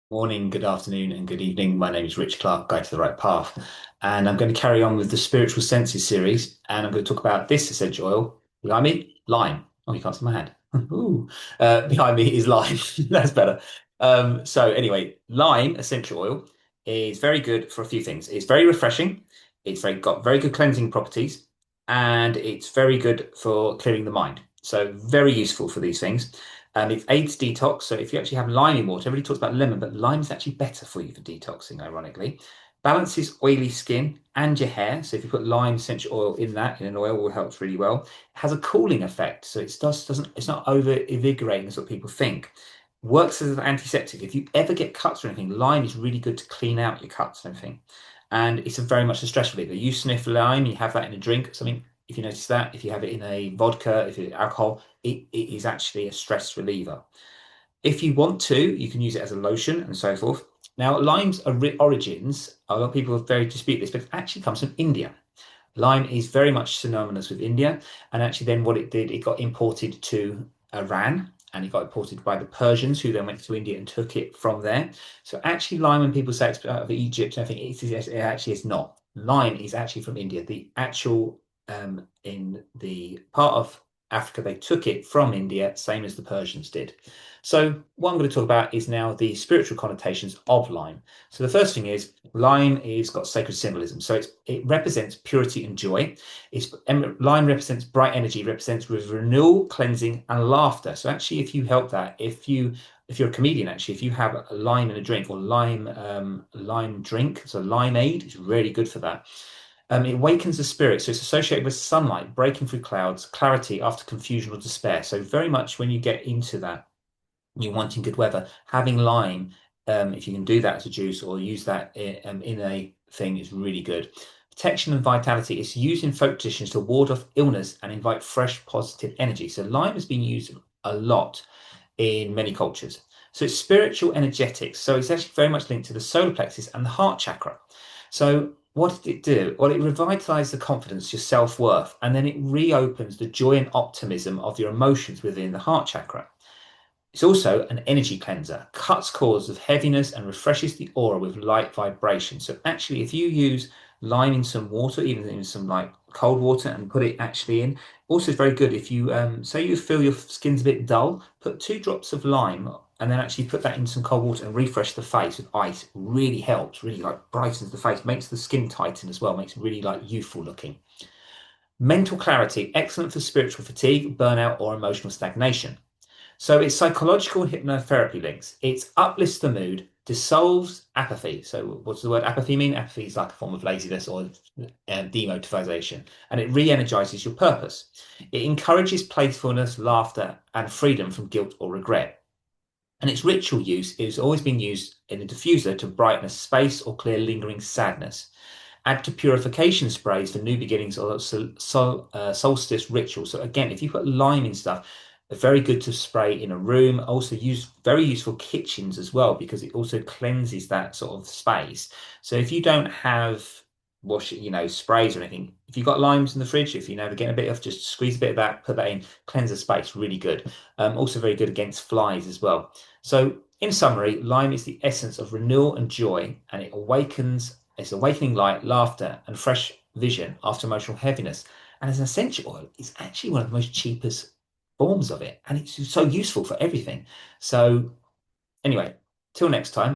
Morning, good afternoon, and good evening. My name is Rich Clark, Guide to the Right Path, and I'm going to carry on with the Spiritual Senses series. And I'm going to talk about this essential oil. Behind me, lime. Oh, you can't see my hand. Ooh. Behind me is lime. That's better. So, anyway, lime essential oil is very good for a few things. It's very refreshing, it's got very good cleansing properties, and it's very good for clearing the mind. So, very useful for these things. It aids detox. So if you actually have lime in water, everybody talks about lemon, but lime is actually better for you for detoxing, ironically. Balances oily skin and your hair. So if you put lime essential oil in that, in an oil, will helps really well. It has a cooling effect. So it's not over invigorating as what people think. Works as an antiseptic. If you ever get cuts or anything, lime is really good to clean out your cuts and everything. And it's very much a stress reliever. You sniff lime, you have that in a drink, something. If you notice that, if you have it in a vodka, if it's alcohol, it is actually a stress reliever. If you want to, you can use it as a lotion and so forth. Now, lime's origins, a lot of people very dispute this, but it actually comes from India. Lime is very much synonymous with India, and actually, then what it did, it got imported to Iran, and it got imported by the Persians, who then went to India and took it from there. So, actually, lime, when people say it's out of Egypt, I think it actually is not. Lime is actually from India. The actual in the part of Africa, they took it from India, same as the Persians did. So, what I'm going to talk about is now the spiritual connotations of lime. So, the first thing is lime is got sacred symbolism. So, it represents purity and joy. Lime represents bright energy, represents with renewal, cleansing, and laughter. So, actually, if you help that, if you're a comedian, actually, if you have a lime in a drink or lime drink, so limeade is really good for that. It awakens the spirit, so it's associated with sunlight breaking through clouds, clarity after confusion or despair. So very much when you get into that, you're wanting good weather, having lime, if you can do that as a juice or use that in a thing, is really good. Protection and vitality is used in folk traditions to ward off illness and invite fresh, positive energy. So lime has been used a lot in many cultures. So it's spiritual energetics. So it's actually very much linked to the solar plexus and the heart chakra. So what did it do? Well, it revitalized the confidence, your self-worth, and then it reopens the joy and optimism of your emotions within the heart chakra. It's also an energy cleanser, cuts cords of heaviness and refreshes the aura with light vibration. So actually, if you use lime in some water, even in some like cold water, and put it actually in, also very good if you say you feel your skin's a bit dull, put 2 drops of lime and then actually put that in some cold water and refresh the face with ice. It really helps, really like brightens the face, makes the skin tighten as well, makes it really like youthful looking. Mental clarity, excellent for spiritual fatigue, burnout, or emotional stagnation. So it's psychological hypnotherapy links. It uplifts the mood, dissolves apathy. So what's the word apathy mean? Apathy is like a form of laziness or demotivation, and it re-energizes your purpose. It encourages playfulness, laughter, and freedom from guilt or regret. And its ritual use is always been used in a diffuser to brighten a space or clear lingering sadness. Add to purification sprays for new beginnings or solstice rituals. So again, if you put lime in stuff, they're very good to spray in a room. Also use very useful kitchens as well because it also cleanses that sort of space. So if you don't have sprays or anything, if you've got limes in the fridge, if you never get a bit of, just squeeze a bit of that, put that in, cleanse the space, really good. Also very good against flies as well. So in summary, lime is the essence of renewal and joy, and it's awakening light, laughter, and fresh vision after emotional heaviness. And as an essential oil, it's actually one of the most cheapest forms of it, and it's so useful for everything. So, anyway, till next time.